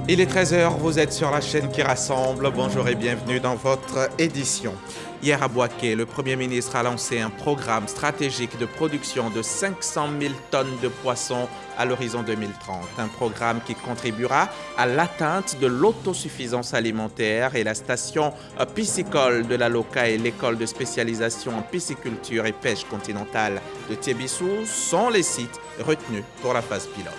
Il est 13 h, vous êtes sur la chaîne qui rassemble. Bonjour et bienvenue dans votre édition. Hier à Bouaké, le Premier ministre a lancé un programme stratégique de production de 500 000 tonnes de poissons à l'horizon 2030. Un programme qui contribuera à l'atteinte de l'autosuffisance alimentaire, et la station piscicole de la LOCA et l'école de spécialisation en pisciculture et pêche continentale de Tiébissou sont les sites retenus pour la phase pilote.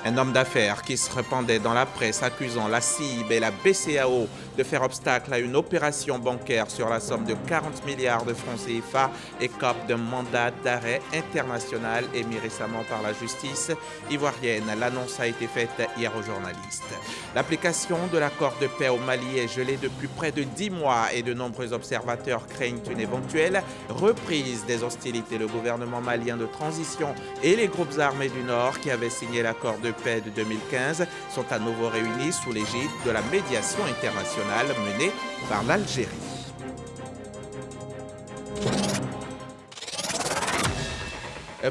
Un homme d'affaires qui se répandait dans la presse accusant la CIB et la BCAO de faire obstacle à une opération bancaire sur la somme de 40 milliards de francs CFA écope d'un mandat d'arrêt international émis récemment par la justice ivoirienne. L'annonce a été faite hier aux journalistes. L'application de l'accord de paix au Mali est gelée depuis près de 10 mois et de nombreux observateurs craignent une éventuelle reprise des hostilités. Le gouvernement malien de transition et les groupes armés du Nord qui avaient signé l'accord de paix de 2015 sont à nouveau réunis sous l'égide de la médiation internationale menée par l'Algérie.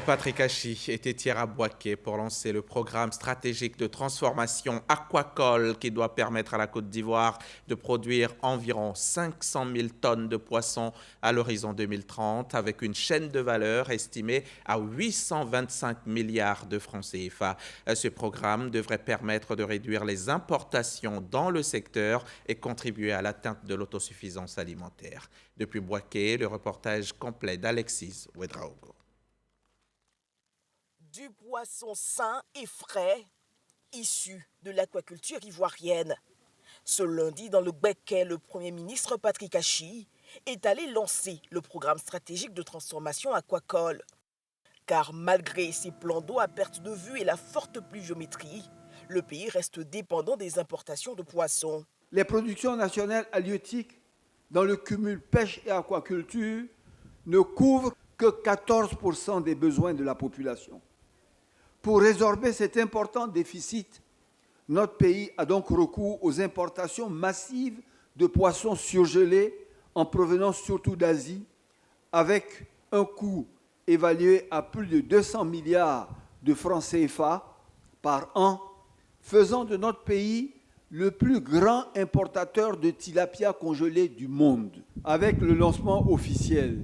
Patrick Hachi était hier à Bouaké pour lancer le programme stratégique de transformation aquacole qui doit permettre à la Côte d'Ivoire de produire environ 500 000 tonnes de poissons à l'horizon 2030 avec une chaîne de valeur estimée à 825 milliards de francs CFA. Ce programme devrait permettre de réduire les importations dans le secteur et contribuer à l'atteinte de l'autosuffisance alimentaire. Depuis Bouaké, le reportage complet d'Alexis Ouedraogo. Du poisson sain et frais, issu de l'aquaculture ivoirienne. Ce lundi, dans le Béquet, le Premier ministre Patrick Hachi est allé lancer le programme stratégique de transformation aquacole. Car malgré ses plans d'eau à perte de vue et la forte pluviométrie, le pays reste dépendant des importations de poissons. Les productions nationales halieutiques dans le cumul pêche et aquaculture ne couvrent que 14% des besoins de la population. Pour résorber cet important déficit, notre pays a donc recours aux importations massives de poissons surgelés en provenance surtout d'Asie, avec un coût évalué à plus de 200 milliards de francs CFA par an, faisant de notre pays le plus grand importateur de tilapia congelé du monde. Avec le lancement officiel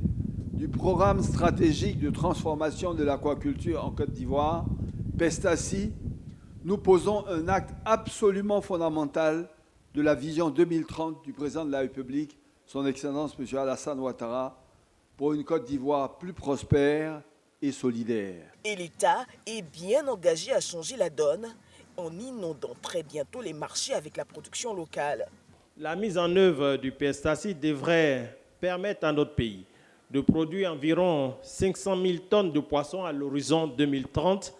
du programme stratégique de transformation de l'aquaculture en Côte d'Ivoire, PESTACI, nous posons un acte absolument fondamental de la vision 2030 du président de la République, son Excellence M. Alassane Ouattara, pour une Côte d'Ivoire plus prospère et solidaire. Et l'État est bien engagé à changer la donne en inondant très bientôt les marchés avec la production locale. La mise en œuvre du PESTACI devrait permettre à notre pays de produire environ 500 000 tonnes de poissons à l'horizon 2030,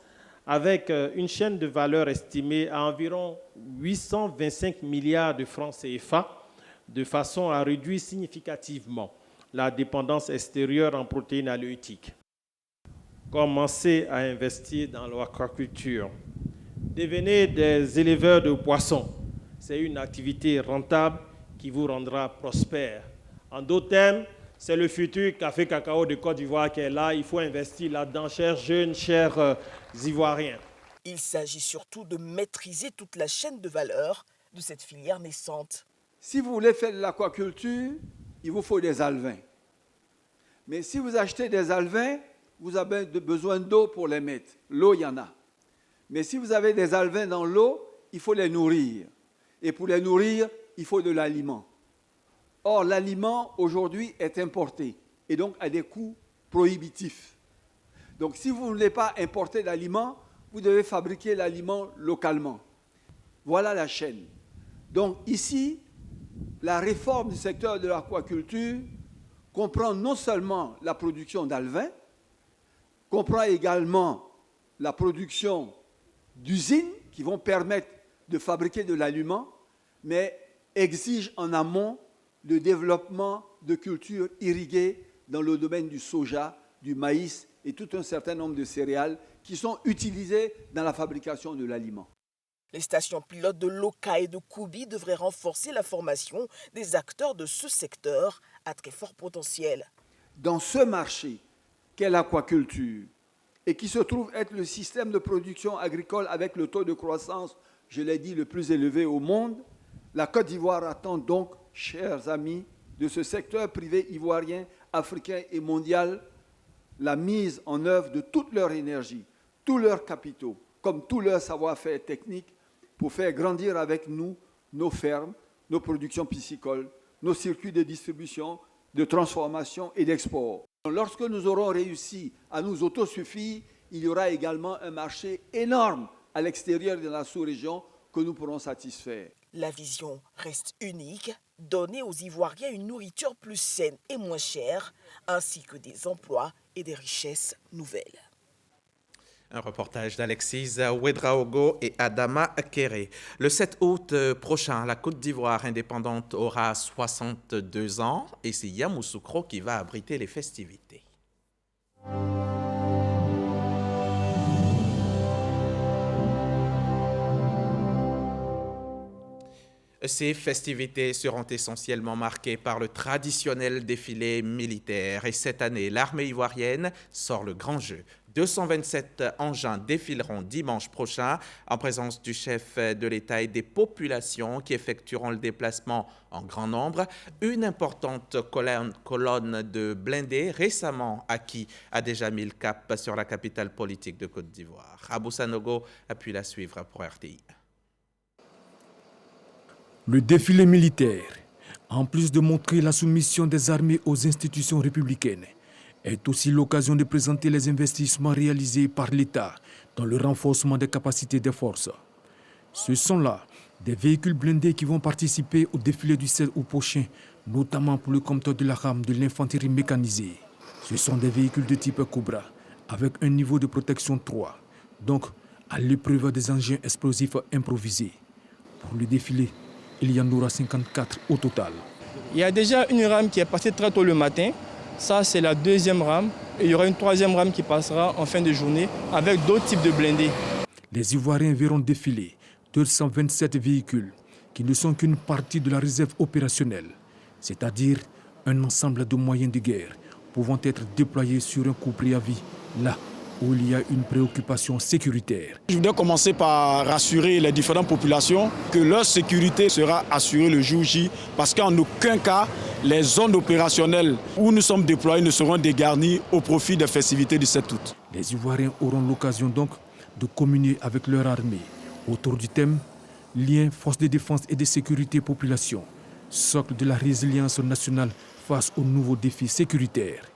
avec une chaîne de valeur estimée à environ 825 milliards de francs CFA, de façon à réduire significativement la dépendance extérieure en protéines halieutiques. Commencez à investir dans l'aquaculture. Devenez des éleveurs de poissons. C'est une activité rentable qui vous rendra prospère. En d'autres termes, c'est le futur café cacao de Côte d'Ivoire qui est là. Il faut investir là-dedans, chers jeunes, chers Ivoiriens. Il s'agit surtout de maîtriser toute la chaîne de valeur de cette filière naissante. Si vous voulez faire de l'aquaculture, il vous faut des alevins. Mais si vous achetez des alevins, vous avez besoin d'eau pour les mettre. L'eau, il y en a. Mais si vous avez des alevins dans l'eau, il faut les nourrir. Et pour les nourrir, il faut de l'aliment. Or, l'aliment, aujourd'hui, est importé et donc à des coûts prohibitifs. Donc, si vous ne voulez pas importer d'aliment, vous devez fabriquer l'aliment localement. Voilà la chaîne. Donc, ici, la réforme du secteur de l'aquaculture comprend non seulement la production d'alevins, comprend également la production d'usines qui vont permettre de fabriquer de l'aliment, mais exige en amont le développement de cultures irriguées dans le domaine du soja, du maïs et tout un certain nombre de céréales qui sont utilisées dans la fabrication de l'aliment. Les stations pilotes de Loka et de Koubi devraient renforcer la formation des acteurs de ce secteur à très fort potentiel. Dans ce marché qu'est l'aquaculture et qui se trouve être le système de production agricole avec le taux de croissance je l'ai dit, le plus élevé au monde. La Côte d'Ivoire attend donc, chers amis, de ce secteur privé ivoirien, africain et mondial, la mise en œuvre de toute leur énergie, tous leurs capitaux, comme tout leur savoir-faire technique, pour faire grandir avec nous nos fermes, nos productions piscicoles, nos circuits de distribution, de transformation et d'export. Lorsque nous aurons réussi à nous autosuffire, il y aura également un marché énorme à l'extérieur de la sous-région que nous pourrons satisfaire. La vision reste unique, donner aux Ivoiriens une nourriture plus saine et moins chère, ainsi que des emplois et des richesses nouvelles. Un reportage d'Alexis Ouedraogo et Adama Kéré. Le 7 août prochain, la Côte d'Ivoire indépendante aura 62 ans et c'est Yamoussoukro qui va abriter les festivités. Ces festivités seront essentiellement marquées par le traditionnel défilé militaire. Et cette année, l'armée ivoirienne sort le grand jeu. 227 engins défileront dimanche prochain en présence du chef de l'État et des populations qui effectueront le déplacement en grand nombre. Une importante colonne de blindés récemment acquis a déjà mis le cap sur la capitale politique de Côte d'Ivoire. Abou Sanogo a pu la suivre pour RTI. Le défilé militaire, en plus de montrer la soumission des armées aux institutions républicaines, est aussi l'occasion de présenter les investissements réalisés par l'État dans le renforcement des capacités des forces. Ce sont là des véhicules blindés qui vont participer au défilé du 16 août prochain, notamment pour le compteur de la rame de l'infanterie mécanisée. Ce sont des véhicules de type Cobra, avec un niveau de protection 3, donc à l'épreuve des engins explosifs improvisés. Pour le défilé, il y en aura 54 au total. Il y a déjà une rame qui est passée très tôt le matin. Ça, c'est la deuxième rame. Et il y aura une troisième rame qui passera en fin de journée avec d'autres types de blindés. Les Ivoiriens verront défiler 227 véhicules qui ne sont qu'une partie de la réserve opérationnelle, c'est-à-dire un ensemble de moyens de guerre pouvant être déployés sur un coup préavis là où il y a une préoccupation sécuritaire. Je voudrais commencer par rassurer les différentes populations que leur sécurité sera assurée le jour J, parce qu'en aucun cas, les zones opérationnelles où nous sommes déployés ne seront dégarnies au profit des festivités du 7 août. Les Ivoiriens auront l'occasion donc de communier avec leur armée autour du thème « Lien, force de défense et de sécurité population », socle de la résilience nationale face aux nouveaux défis sécuritaires.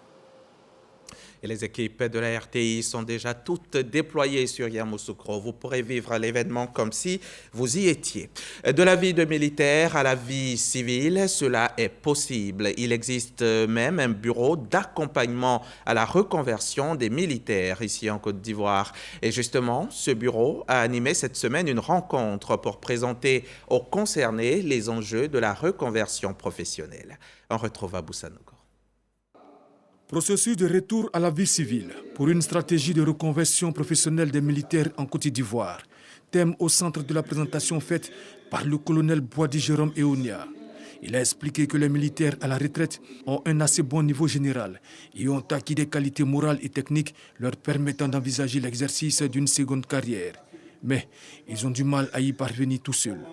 Et les équipes de la RTI sont déjà toutes déployées sur Yamoussoukro. Vous pourrez vivre l'événement comme si vous y étiez. De la vie de militaire à la vie civile, cela est possible. Il existe même un bureau d'accompagnement à la reconversion des militaires ici en Côte d'Ivoire. Et justement, ce bureau a animé cette semaine une rencontre pour présenter aux concernés les enjeux de la reconversion professionnelle. On retrouve Abou Sanogo. Processus de retour à la vie civile pour une stratégie de reconversion professionnelle des militaires en Côte d'Ivoire. Thème au centre de la présentation faite par le colonel Boadi Jérôme Eonia. Il a expliqué que les militaires à la retraite ont un assez bon niveau général et ont acquis des qualités morales et techniques leur permettant d'envisager l'exercice d'une seconde carrière. Mais ils ont du mal à y parvenir tout seuls.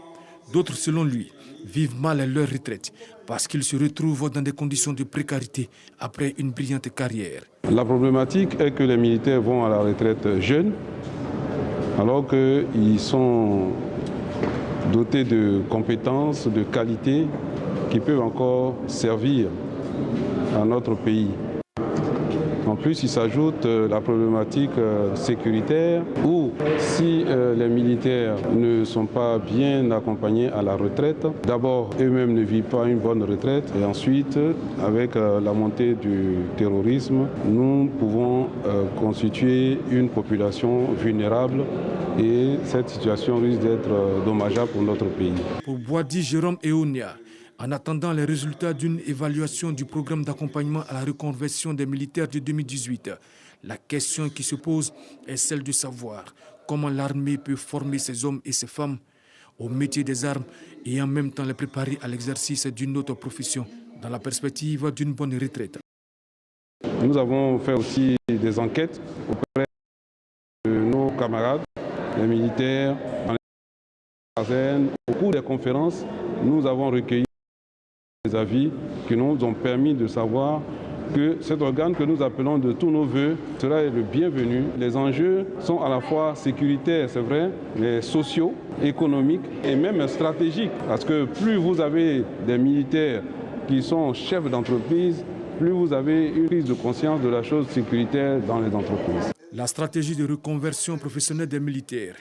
D'autres, selon lui, vivent mal à leur retraite parce qu'ils se retrouvent dans des conditions de précarité après une brillante carrière. La problématique est que les militaires vont à la retraite jeunes alors qu'ils sont dotés de compétences, de qualités qui peuvent encore servir à notre pays. En plus, il s'ajoute la problématique sécuritaire où si les militaires ne sont pas bien accompagnés à la retraite, d'abord eux-mêmes ne vivent pas une bonne retraite et ensuite, avec la montée du terrorisme, nous pouvons constituer une population vulnérable et cette situation risque d'être dommageable pour notre pays. Pour Boadi Jérôme Eonia, en attendant les résultats d'une évaluation du programme d'accompagnement à la reconversion des militaires de 2018, la question qui se pose est celle de savoir comment l'armée peut former ses hommes et ses femmes au métier des armes et en même temps les préparer à l'exercice d'une autre profession dans la perspective d'une bonne retraite. Nous avons fait aussi des enquêtes auprès de nos camarades, les militaires, Au cours des conférences, nous avons recueilli des avis qui nous ont permis de savoir que cet organe que nous appelons de tous nos voeux sera le bienvenu. Les enjeux sont à la fois sécuritaires, c'est vrai, mais sociaux, économiques et même stratégiques. Parce que plus vous avez des militaires qui sont chefs d'entreprise, plus vous avez une prise de conscience de la chose sécuritaire dans les entreprises. La stratégie de reconversion professionnelle des militaires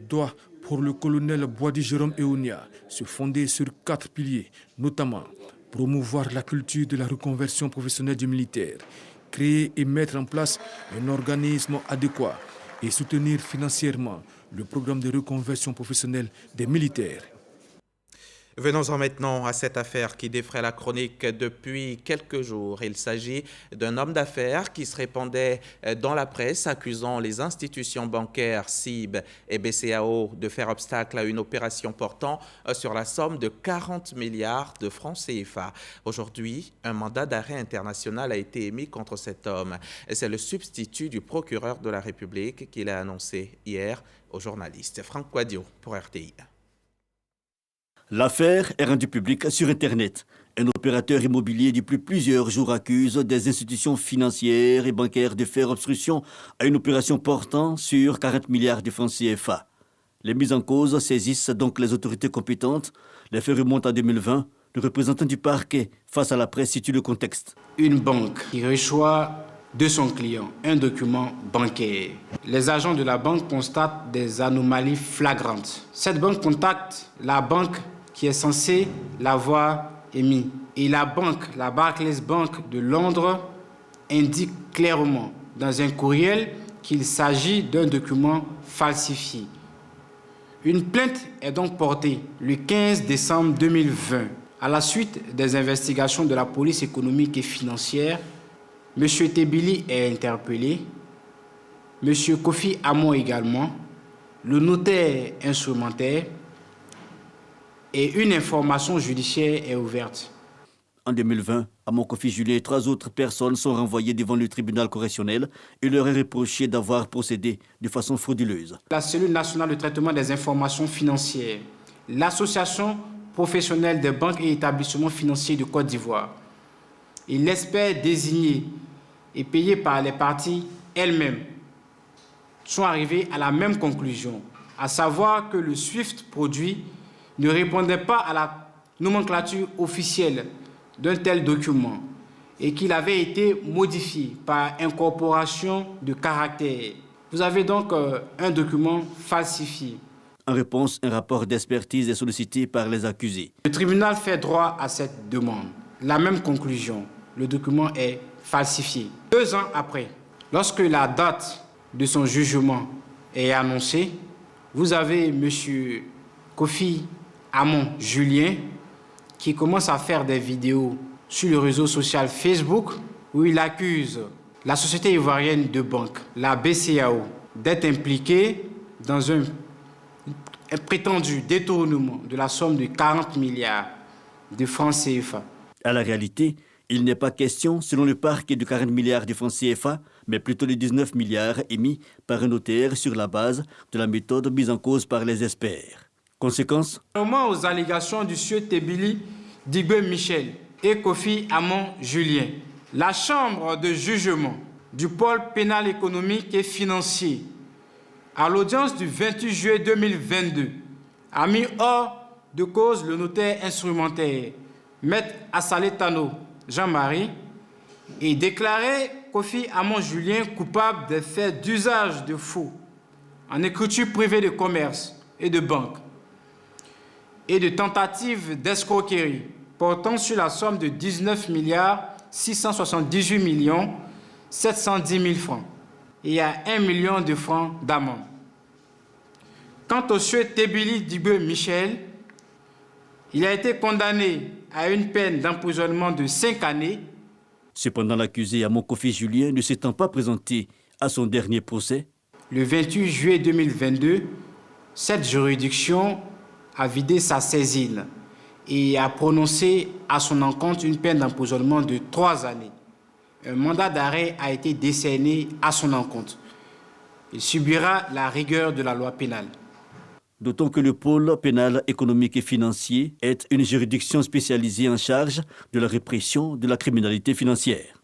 doit, pour le colonel Boadi Jérôme Eonia, se fonder sur 4 piliers, notamment promouvoir la culture de la reconversion professionnelle du militaire, créer et mettre en place un organisme adéquat et soutenir financièrement le programme de reconversion professionnelle des militaires. Venons-en maintenant à cette affaire qui défraie la chronique depuis quelques jours. Il s'agit d'un homme d'affaires qui se répandait dans la presse accusant les institutions bancaires CIB et BCAO de faire obstacle à une opération portant sur la somme de 40 milliards de francs CFA. Aujourd'hui, un mandat d'arrêt international a été émis contre cet homme. C'est le substitut du procureur de la République qui l'a annoncé hier aux journalistes. Franck Quadio pour RTI. L'affaire est rendue publique sur Internet. Un opérateur immobilier depuis plusieurs jours accuse des institutions financières et bancaires de faire obstruction à une opération portant sur 40 milliards de francs CFA. Les mises en cause saisissent donc les autorités compétentes. Les faits remontent à 2020. Le représentant du parquet face à la presse situe le contexte. Une banque qui reçoit de son client un document bancaire. Les agents de la banque constatent des anomalies flagrantes. Cette banque contacte la banque qui est censée l'avoir émis. Et la banque, la Barclays Bank de Londres, indique clairement dans un courriel qu'il s'agit d'un document falsifié. Une plainte est donc portée le 15 décembre 2020. À la suite des investigations de la police économique et financière, M. Tebili est interpellé, M. Kofi Amon également, le notaire instrumentaire, et une information judiciaire est ouverte. En 2020, Amon Kofi Julien et 3 autres personnes sont renvoyées devant le tribunal correctionnel et leur est reproché d'avoir procédé de façon frauduleuse. La cellule nationale de traitement des informations financières, l'association professionnelle des banques et établissements financiers de Côte d'Ivoire et l'expert désigné et payé par les parties elles-mêmes sont arrivés à la même conclusion, à savoir que le SWIFT produit ne répondait pas à la nomenclature officielle d'un tel document et qu'il avait été modifié par incorporation de caractères. Vous avez donc un document falsifié. En réponse, un rapport d'expertise est sollicité par les accusés. Le tribunal fait droit à cette demande. La même conclusion, le document est falsifié. 2 ans après, lorsque la date de son jugement est annoncée, vous avez M. Kofi Amon Julien qui commence à faire des vidéos sur le réseau social Facebook où il accuse la société ivoirienne de banque, la BCAO, d'être impliquée dans un prétendu détournement de la somme de 40 milliards de francs CFA. À la réalité, il n'est pas question, selon le parquet, de 40 milliards de francs CFA, mais plutôt de 19 milliards émis par un notaire sur la base de la méthode mise en cause par les experts. Conséquence ? Contrairement aux allégations du sieur Tebili Digbe Michel et Kofi Amon Julien, la chambre de jugement du pôle pénal économique et financier, à l'audience du 28 juillet 2022, a mis hors de cause le notaire instrumentaire, Maître Assalé Tano Jean-Marie, et déclaré Kofi Amon Julien coupable des faits d'usage de faux en écriture privée de commerce et de banque et de tentatives d'escroquerie portant sur la somme de 19 678 710 000 francs et à 1 million de francs d'amende. Quant au sieur Tebili Digbe Michel, il a été condamné à une peine d'emprisonnement de 5 années. Cependant, l'accusé Amon Kofi Julien ne s'étant pas présenté à son dernier procès. Le 28 juillet 2022, cette juridiction a vidé sa saisine et a prononcé à son encontre une peine d'emprisonnement de 3 années. Un mandat d'arrêt a été décerné à son encontre. Il subira la rigueur de la loi pénale. D'autant que le pôle pénal économique et financier est une juridiction spécialisée en charge de la répression de la criminalité financière.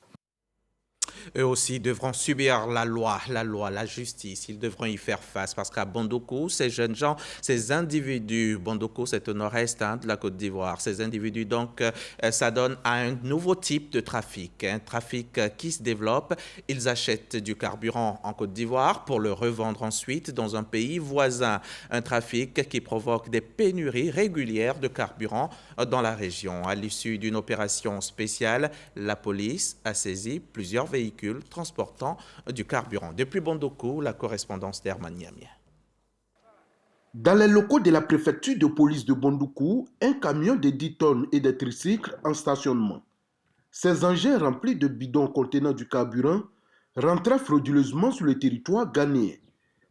Eux aussi devront subir la loi, la justice. Ils devront y faire face parce qu'à Bondoukou, ces jeunes gens, ces individus, Bondoukou c'est au nord-est de la Côte d'Ivoire, ces individus donc s'adonnent à un nouveau type de trafic, un trafic qui se développe. Ils achètent du carburant en Côte d'Ivoire pour le revendre ensuite dans un pays voisin. Un trafic qui provoque des pénuries régulières de carburant dans la région. À l'issue d'une opération spéciale, la police a saisi plusieurs véhicules transportant du carburant. Depuis Bondoukou, la correspondance d'Herman Niamien. Dans les locaux de la préfecture de police de Bondoukou, un camion de 10 tonnes et des tricycles en stationnement. Ces engins remplis de bidons contenant du carburant rentraient frauduleusement sur le territoire ghanéen.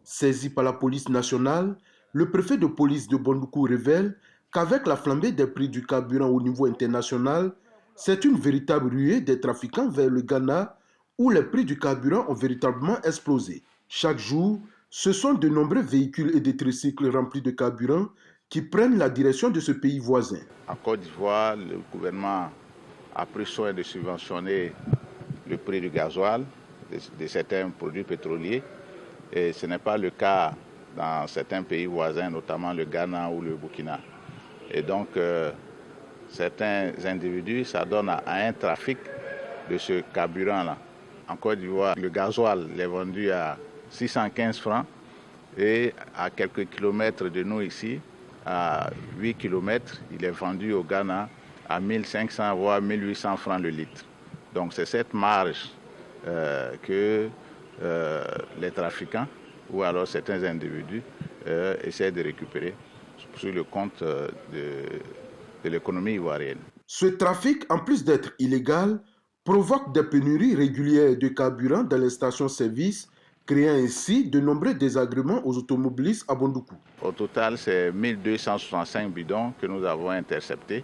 Saisi par la police nationale, le préfet de police de Bondoukou révèle qu'avec la flambée des prix du carburant au niveau international, c'est une véritable ruée des trafiquants vers le Ghana où les prix du carburant ont véritablement explosé. Chaque jour, ce sont de nombreux véhicules et des tricycles remplis de carburant qui prennent la direction de ce pays voisin. En Côte d'Ivoire, le gouvernement a pris soin de subventionner le prix du gasoil, de certains produits pétroliers. Et ce n'est pas le cas dans certains pays voisins, notamment le Ghana ou le Burkina. Et donc, certains individus s'adonnent à un trafic de ce carburant-là. En Côte d'Ivoire, le gasoil est vendu à 615 francs et à quelques kilomètres de nous ici, à 8 kilomètres, il est vendu au Ghana à 1500 voire 1800 francs le litre. Donc c'est cette marge que les trafiquants ou alors certains individus essaient de récupérer sur le compte de l'économie ivoirienne. Ce trafic, en plus d'être illégal, provoque des pénuries régulières de carburant dans les stations-service, créant ainsi de nombreux désagréments aux automobilistes à Bondoukou. Au total, c'est 1265 bidons que nous avons interceptés,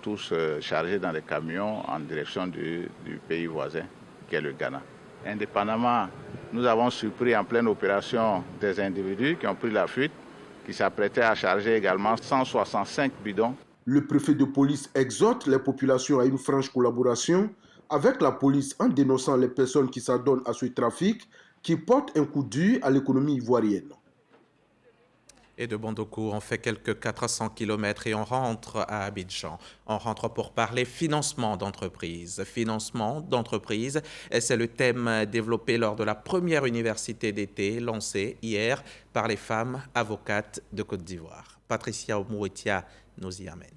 tous chargés dans des camions en direction du pays voisin, qui est le Ghana. Indépendamment, nous avons surpris en pleine opération des individus qui ont pris la fuite, qui s'apprêtaient à charger également 165 bidons. Le préfet de police exhorte les populations à une franche collaboration avec la police en dénonçant les personnes qui s'adonnent à ce trafic qui porte un coup dur à l'économie ivoirienne. Et de Bondoukou, on fait quelques 400 km et on rentre à Abidjan. On rentre pour parler financement d'entreprise. Financement d'entreprise, c'est le thème développé lors de la première université d'été lancée hier par les femmes avocates de Côte d'Ivoire. Patricia Omouetia nous y amène.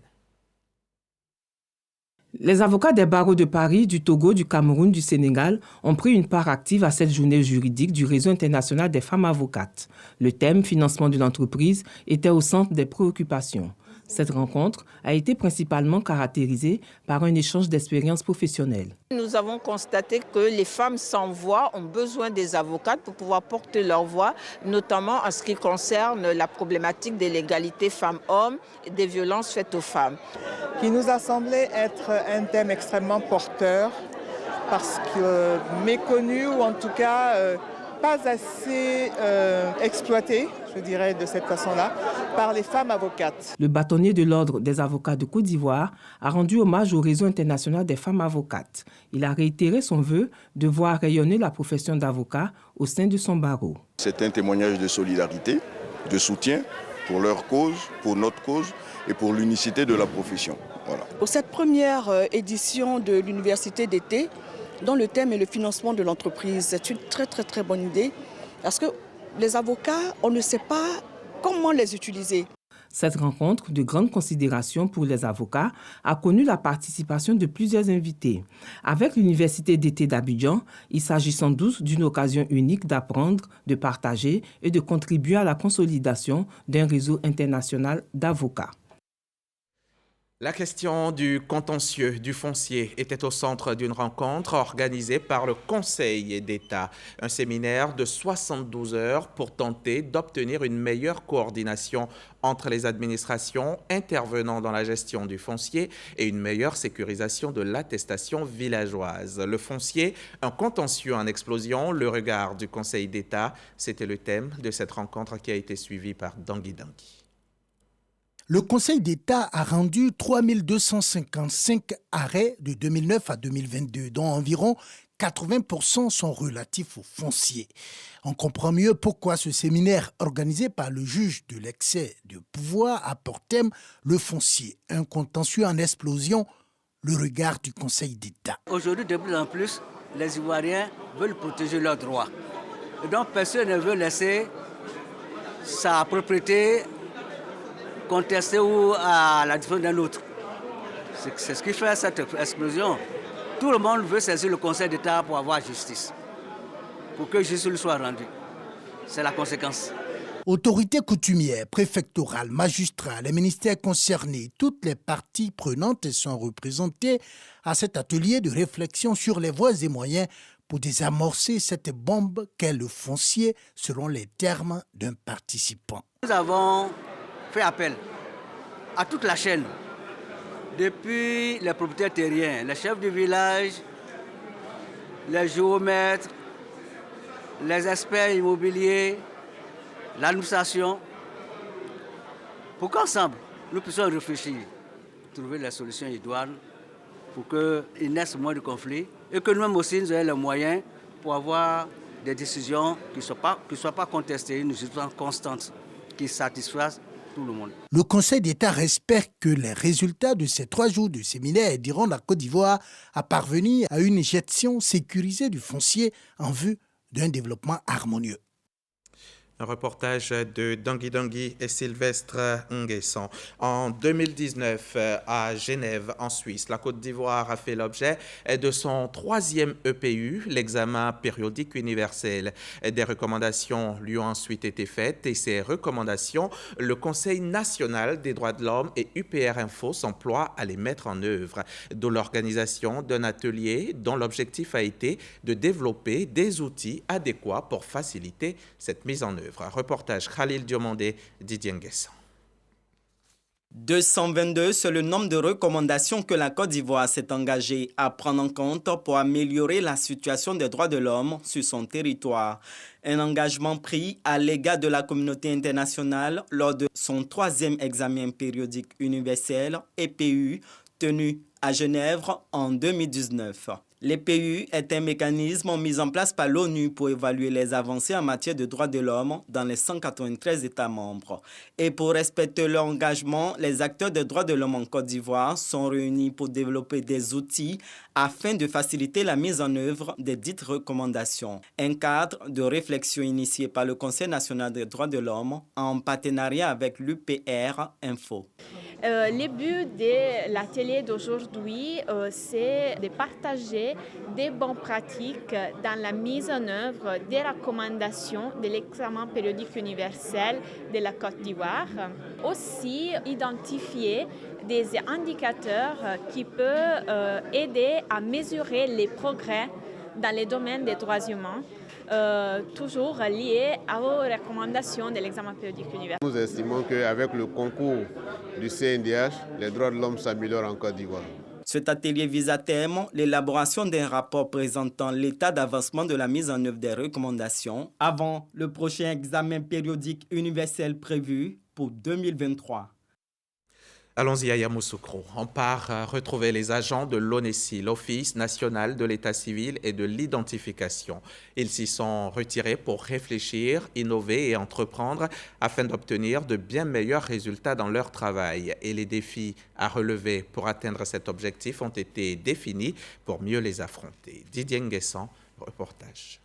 Les avocats des barreaux de Paris, du Togo, du Cameroun, du Sénégal ont pris une part active à cette journée juridique du réseau international des femmes avocates. Le thème « Financement de l'entreprise » était au centre des préoccupations. Cette rencontre a été principalement caractérisée par un échange d'expériences professionnelles. Nous avons constaté que les femmes sans voix ont besoin des avocates pour pouvoir porter leur voix, notamment en ce qui concerne la problématique de l'égalité femmes-hommes et des violences faites aux femmes. Qui nous a semblé être un thème extrêmement porteur parce que méconnu ou en tout cas pas assez exploité, je dirais de cette façon-là, par les femmes avocates. Le bâtonnier de l'Ordre des avocats de Côte d'Ivoire a rendu hommage au réseau international des femmes avocates. Il a réitéré son vœu de voir rayonner la profession d'avocat au sein de son barreau. C'est un témoignage de solidarité, de soutien pour leur cause, pour notre cause et pour l'unicité de la profession. Voilà. Pour cette première édition de l'université d'été, dont le thème est le financement de l'entreprise, c'est une très bonne idée parce que les avocats, on ne sait pas comment les utiliser. Cette rencontre de grande considération pour les avocats a connu la participation de plusieurs invités. Avec l'université d'été d'Abidjan, il s'agit sans doute d'une occasion unique d'apprendre, de partager et de contribuer à la consolidation d'un réseau international d'avocats. La question du contentieux du foncier était au centre d'une rencontre organisée par le Conseil d'État. Un séminaire de 72 heures pour tenter d'obtenir une meilleure coordination entre les administrations intervenant dans la gestion du foncier et une meilleure sécurisation de l'attestation villageoise. Le foncier, un contentieux en explosion, le regard du Conseil d'État, c'était le thème de cette rencontre qui a été suivie par Dangui Dangui. Le Conseil d'État a rendu 3255 arrêts de 2009 à 2022, dont environ 80% sont relatifs aux fonciers. On comprend mieux pourquoi ce séminaire organisé par le juge de l'excès de pouvoir a pour thème le foncier, un contentieux en explosion, le regard du Conseil d'État. Aujourd'hui, de plus en plus, les Ivoiriens veulent protéger leurs droits. Et donc, personne ne veut laisser sa propriété contester ou à la différence d'un autre. C'est ce qui fait cette explosion. Tout le monde veut saisir le Conseil d'État pour avoir justice, pour que justice lui soit rendue. C'est la conséquence. Autorités coutumières, préfectorales, magistrats, les ministères concernés, toutes les parties prenantes sont représentées à cet atelier de réflexion sur les voies et moyens pour désamorcer cette bombe qu'est le foncier selon les termes d'un participant. Nous avons fait appel à toute la chaîne, depuis les propriétaires terriens, les chefs du village, les géomètres, les experts immobiliers, l'administration, pour qu'ensemble, nous puissions réfléchir, trouver la solution idoine pour qu'il naisse moins de conflits et que nous-mêmes aussi nous ayons les moyens pour avoir des décisions qui ne soient pas contestées, une justice constante qui satisfasse tout le monde. Le Conseil d'État espère que les résultats de ces 3 jours de séminaire aideront la Côte d'Ivoire à parvenir à une gestion sécurisée du foncier en vue d'un développement harmonieux. Un reportage de Dangui Dangui et Sylvestre Nguesson. En 2019, à Genève, en Suisse, la Côte d'Ivoire a fait l'objet de son 3e EPU, l'examen périodique universel. Des recommandations lui ont ensuite été faites et ces recommandations, le Conseil national des droits de l'homme et UPR Info s'emploient à les mettre en œuvre. D'où l'organisation d'un atelier dont l'objectif a été de développer des outils adéquats pour faciliter cette mise en œuvre. Reportage Khalil Diomandé, Didier Nguesson. 222, c'est le nombre de recommandations que la Côte d'Ivoire s'est engagée à prendre en compte pour améliorer la situation des droits de l'homme sur son territoire. Un engagement pris à l'égard de la communauté internationale lors de son 3e examen périodique universel, EPU, tenu à Genève en 2019. L'EPU est un mécanisme mis en place par l'ONU pour évaluer les avancées en matière de droits de l'homme dans les 193 États membres. Et pour respecter leur engagement, les acteurs des droits de l'homme en Côte d'Ivoire sont réunis pour développer des outils afin de faciliter la mise en œuvre des dites recommandations. Un cadre de réflexion initié par le Conseil national des droits de l'homme en partenariat avec l'UPR Info. Le but de l'atelier d'aujourd'hui, c'est de partager des bonnes pratiques dans la mise en œuvre des recommandations de l'examen périodique universel de la Côte d'Ivoire. Aussi, identifier des indicateurs qui peuvent aider à mesurer les progrès dans les domaines des droits humains. Toujours lié aux recommandations de l'examen périodique universel. Nous estimons qu'avec le concours du CNDH, les droits de l'homme s'améliorent en Côte d'Ivoire. Cet atelier vise à terme l'élaboration d'un rapport présentant l'état d'avancement de la mise en œuvre des recommandations avant le prochain examen périodique universel prévu pour 2023. Allons-y à Yamoussoukro. On part retrouver les agents de l'ONESI, l'Office national de l'état civil et de l'identification. Ils s'y sont retirés pour réfléchir, innover et entreprendre afin d'obtenir de bien meilleurs résultats dans leur travail. Et les défis à relever pour atteindre cet objectif ont été définis pour mieux les affronter. Didier Nguesson, reportage.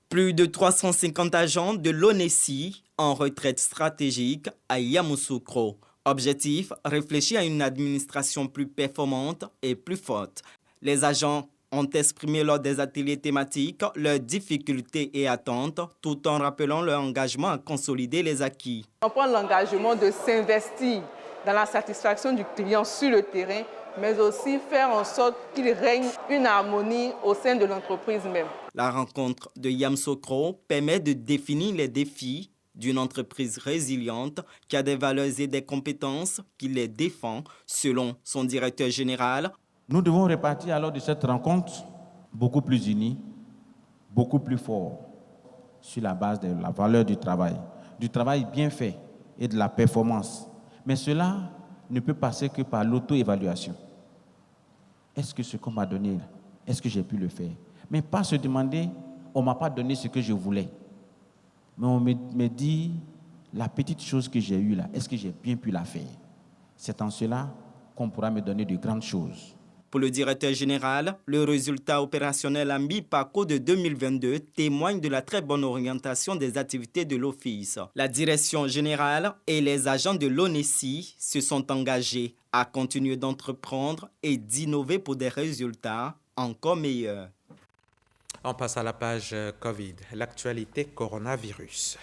Plus de 350 agents de l'ONESI en retraite stratégique à Yamoussoukro. Objectif, réfléchir à une administration plus performante et plus forte. Les agents ont exprimé lors des ateliers thématiques leurs difficultés et attentes, tout en rappelant leur engagement à consolider les acquis. On prend l'engagement de s'investir dans la satisfaction du client sur le terrain, mais aussi faire en sorte qu'il règne une harmonie au sein de l'entreprise même. La rencontre de Yamoussoukro permet de définir les défis d'une entreprise résiliente qui a des valeurs et des compétences qui les défend, selon son directeur général. Nous devons repartir alors de cette rencontre beaucoup plus unis, beaucoup plus forts, sur la base de la valeur du travail bien fait et de la performance. Mais cela ne peut passer que par l'auto-évaluation. Est-ce que ce qu'on m'a donné, est-ce que j'ai pu le faire? Mais pas se demander, on ne m'a pas donné ce que je voulais. Mais on me dit, la petite chose que j'ai eue là, est-ce que j'ai bien pu la faire? C'est en cela qu'on pourra me donner de grandes choses. Pour le directeur général, le résultat opérationnel à mi-parcours de 2022 témoigne de la très bonne orientation des activités de l'Office. La direction générale et les agents de l'ONESI se sont engagés à continuer d'entreprendre et d'innover pour des résultats encore meilleurs. On passe à la page Covid, l'actualité coronavirus.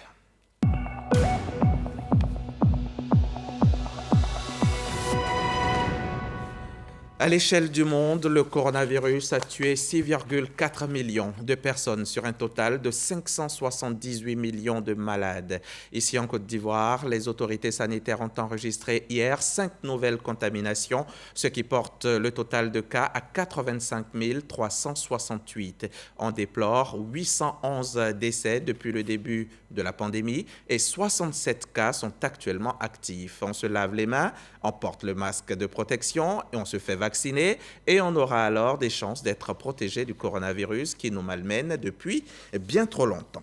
À l'échelle du monde, le coronavirus a tué 6,4 millions de personnes sur un total de 578 millions de malades. Ici en Côte d'Ivoire, les autorités sanitaires ont enregistré hier 5 nouvelles contaminations, ce qui porte le total de cas à 85 368. On déplore 811 décès depuis le début de la pandémie et 67 cas sont actuellement actifs. On se lave les mains, on porte le masque de protection et on se fait vacciner et on aura alors des chances d'être protégé du coronavirus qui nous malmène depuis bien trop longtemps.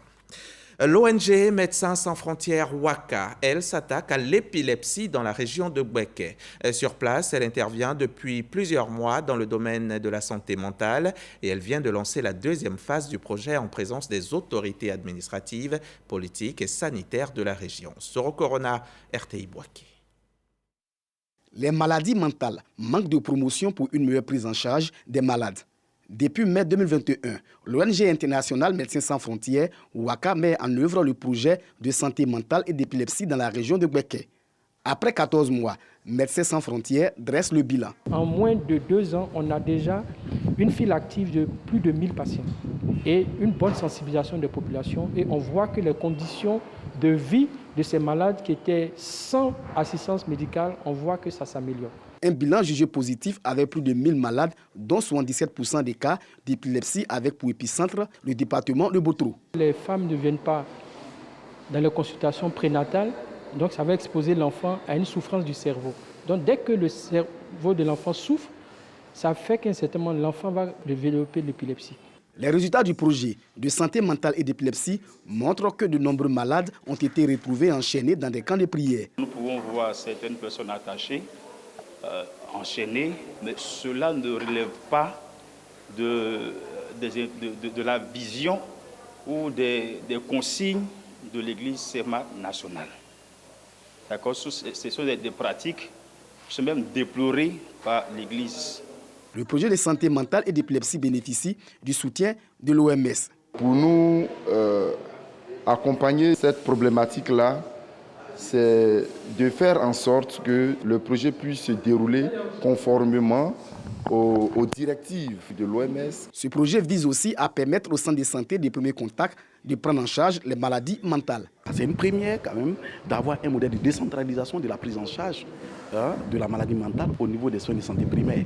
L'ONG Médecins sans frontières WACA, elle s'attaque à l'épilepsie dans la région de Gbeke. Sur place, elle intervient depuis plusieurs mois dans le domaine de la santé mentale et elle vient de lancer la deuxième phase du projet en présence des autorités administratives, politiques et sanitaires de la région. Soro Corona, RTI Boaké. Les maladies mentales manquent de promotion pour une meilleure prise en charge des malades. Depuis mai 2021, l'ONG internationale Médecins sans frontières, WACA, met en œuvre le projet de santé mentale et d'épilepsie dans la région de Gbeke. Après 14 mois, Médecins sans frontières dresse le bilan. En moins de 2 ans, on a déjà une file active de plus de 1000 patients et une bonne sensibilisation des populations. Et on voit que les conditions de vie de ces malades qui étaient sans assistance médicale, on voit que ça s'améliore. Un bilan jugé positif avec plus de 1000 malades, dont 77% des cas d'épilepsie avec pour épicentre le département de Botro. Les femmes ne viennent pas dans les consultations prénatales, donc ça va exposer l'enfant à une souffrance du cerveau. Donc dès que le cerveau de l'enfant souffre, ça fait qu'à un certain moment, l'enfant va développer l'épilepsie. Les résultats du projet de santé mentale et d'épilepsie montrent que de nombreux malades ont été retrouvés enchaînés dans des camps de prière. Nous pouvons voir certaines personnes attachées, enchaînées, mais cela ne relève pas de la vision ou des consignes de l'Église Serma nationale. D'accord, ce sont des pratiques qui sont même déplorées par l'Église. Le projet de santé mentale et d'épilepsie bénéficie du soutien de l'OMS. Pour nous, accompagner cette problématique-là, c'est de faire en sorte que le projet puisse se dérouler conformément aux directives de l'OMS. Ce projet vise aussi à permettre aux centres de santé de premier contact de prendre en charge les maladies mentales. C'est une première quand même d'avoir un modèle de décentralisation de la prise en charge de la maladie mentale au niveau des soins de santé primaires.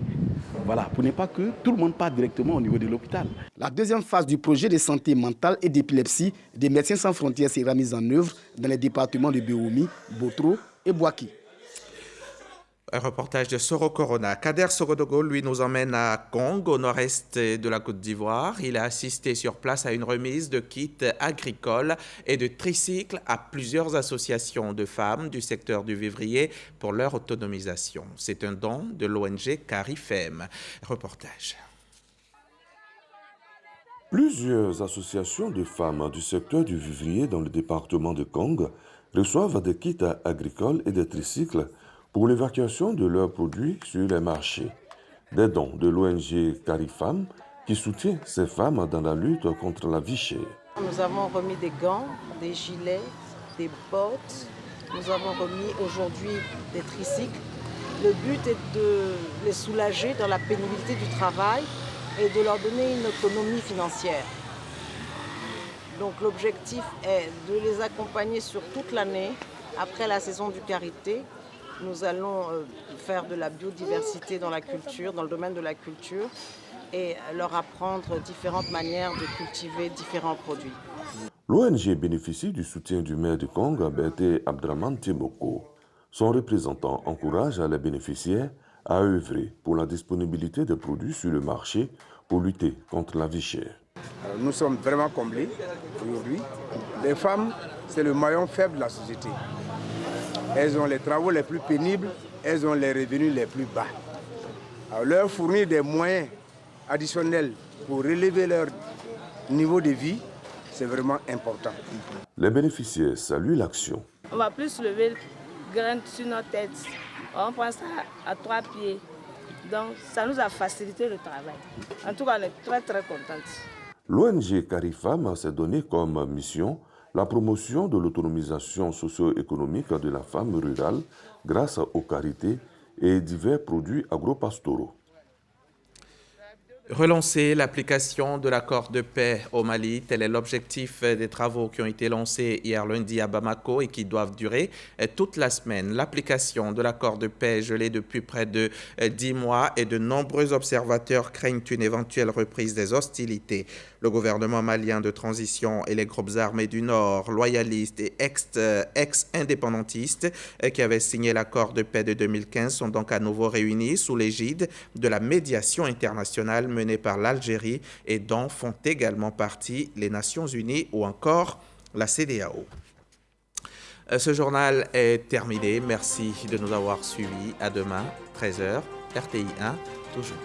Voilà, pour ne pas que tout le monde parte directement au niveau de l'hôpital. La deuxième phase du projet de santé mentale et d'épilepsie des Médecins sans frontières sera mise en œuvre dans les départements de Béoumi, Botro et Boaké. Un reportage de Soro Corona. Kader Sorodogo, lui, nous emmène à Kong, au nord-est de la Côte d'Ivoire. Il a assisté sur place à une remise de kits agricoles et de tricycles à plusieurs associations de femmes du secteur du vivrier pour leur autonomisation. C'est un don de l'ONG Carifem. Reportage. Plusieurs associations de femmes du secteur du vivrier dans le département de Kong reçoivent des kits agricoles et des tricycles pour l'évacuation de leurs produits sur les marchés. Des dons de l'ONG Carifem qui soutient ces femmes dans la lutte contre la vie chère. Nous avons remis des gants, des gilets, des bottes, Nous avons remis aujourd'hui des tricycles. Le but est de les soulager dans la pénibilité du travail et de leur donner une autonomie financière. Donc l'objectif est de les accompagner sur toute l'année. Après la saison du Karité, nous allons faire de la biodiversité dans la culture, dans le domaine de la culture, et leur apprendre différentes manières de cultiver différents produits. L'ONG bénéficie du soutien du maire de Kong, Berté Abdraman Timoko. Son représentant encourage les bénéficiaires à œuvrer pour la disponibilité des produits sur le marché pour lutter contre la vie chère. Nous sommes vraiment comblés aujourd'hui. Les femmes, c'est le maillon faible de la société. Elles ont les travaux les plus pénibles, elles ont les revenus les plus bas. Alors, leur fournir des moyens additionnels pour relever leur niveau de vie, c'est vraiment important. Les bénéficiaires saluent l'action. On va plus lever graines sur nos têtes. On prend ça à 3 pieds. Donc ça nous a facilité le travail. En tout cas, on est très très contents. L'ONG Carifam s'est donné comme mission la promotion de l'autonomisation socio-économique de la femme rurale grâce aux carités et divers produits agro-pastoraux. Relancer l'application de l'accord de paix au Mali, tel est l'objectif des travaux qui ont été lancés hier lundi à Bamako et qui doivent durer toute la semaine. L'application de l'accord de paix est gelée depuis près de 10 mois et de nombreux observateurs craignent une éventuelle reprise des hostilités. Le gouvernement malien de transition et les groupes armés du Nord, loyalistes et ex-indépendantistes qui avaient signé l'accord de paix de 2015 sont donc à nouveau réunis sous l'égide de la médiation internationale menée par l'Algérie et dont font également partie les Nations Unies ou encore la CEDEAO. Ce journal est terminé. Merci de nous avoir suivis. À demain, 13h, RTI 1, toujours.